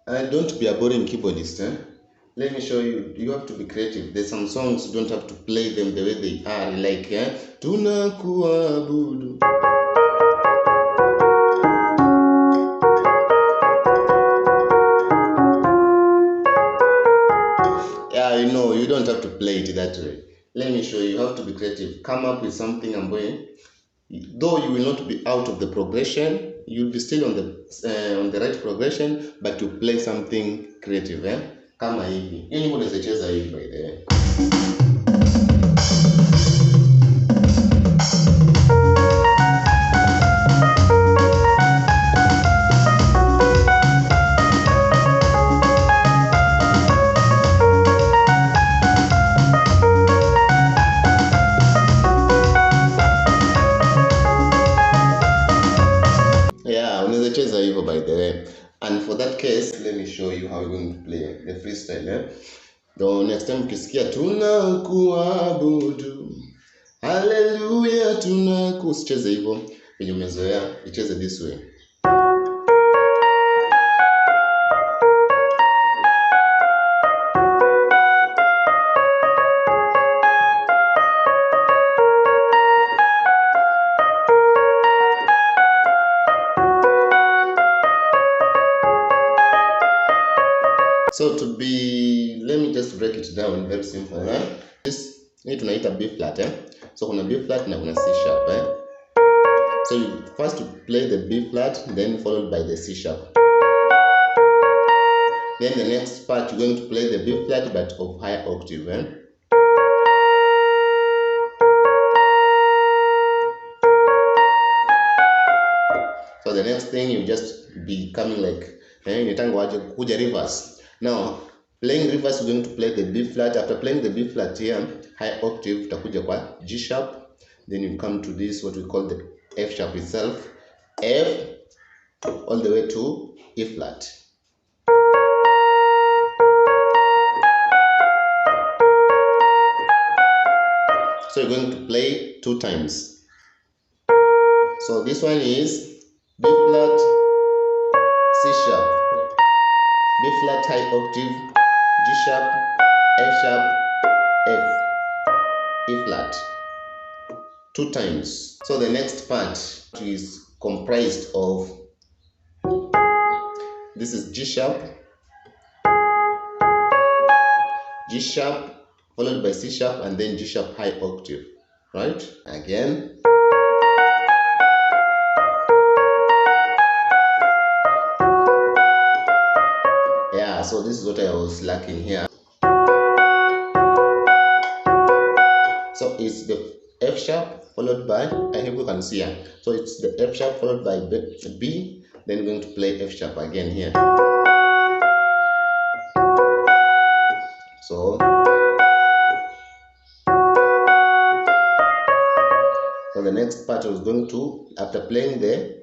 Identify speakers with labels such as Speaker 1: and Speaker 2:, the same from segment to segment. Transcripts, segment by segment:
Speaker 1: And don't be a boring keyboardist. Let me show you. You have to be creative. There's some songs you don't have to play them the way they are. Like, tunakuabudu. Yeah, you know, you don't have to play it that way. Let me show you. You have to be creative. Come up with something though you will not be out of the progression, you'll be still on the right progression, but to play something creative, kama hivi. Hiyo nyimbo unaweza cheza hivi by the way. By the way, and for that case, let me show you how we're going to play the freestyle. The next time ukisikia tunakuabudu, hallelujah, usicheze hivyo venye umezoea, icheze this way. So let me just break it down very simple. This need tunaita B flat. So kuna B flat na kuna C sharp. So you first to play the B flat, then followed by the C sharp. Then the next part you're going to play the B flat but of higher octave. So the next thing you just be coming like kuja reverse. Now, playing reverse, we're going to play the B flat. After playing the B flat here, high octave, utakuja kwa G sharp. Then you come to this, what we call the F sharp itself. F, all the way to E flat. So you're going to play 2 times. So this one is B flat, C sharp. B flat high octave, G sharp, F sharp, F, E flat. 2 times. So the next part is comprised of, this is G sharp, followed by C sharp, and then G sharp high octave. Right? Again. Yeah, so this is what I was lacking here. So it's the F sharp followed by, I hope you can see here. So it's the F sharp followed by B, then we're going to play F sharp again here. So the next part I was going to, after playing the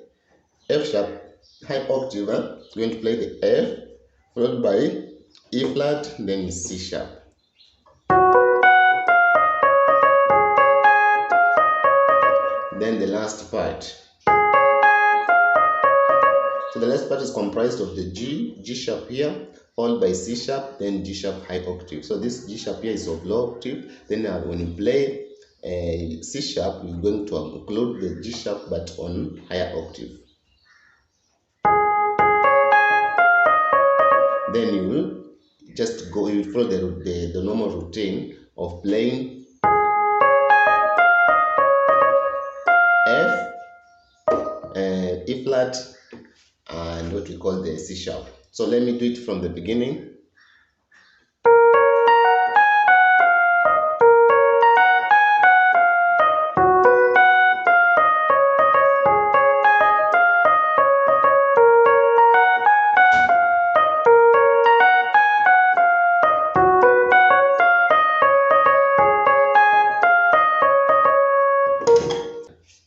Speaker 1: F sharp high octave, we're going to play the F followed by E flat, then C sharp. Then the last part. So the last part is comprised of the G sharp here, followed by C sharp, then G sharp high octave. So this G sharp here is of low octave. Then when you play C sharp, we're going to include the G sharp but on higher octave. Then you will just go, you follow the normal routine of playing F, E flat, and what we call the C sharp. So let me do it from the beginning.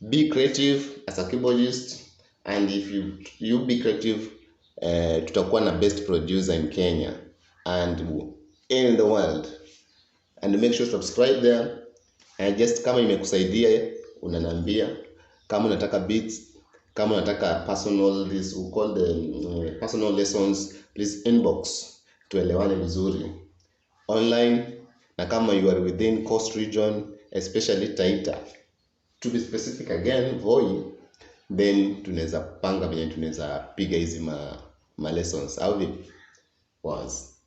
Speaker 1: Be creative as a keyboardist, and if you be creative, tutakuwa na best producer in Kenya and in the world. And make sure to subscribe there. And just kama imekusaidia unaniambia, kama unataka beats, Kama unataka personal, this we call the personal lessons, please inbox tuelewane vizuri online, na kama you are within coast region, especially Taita, to be specific again Voi, then tunaweza panga venye tunaweza piga hizi ma lessons au vipi? Was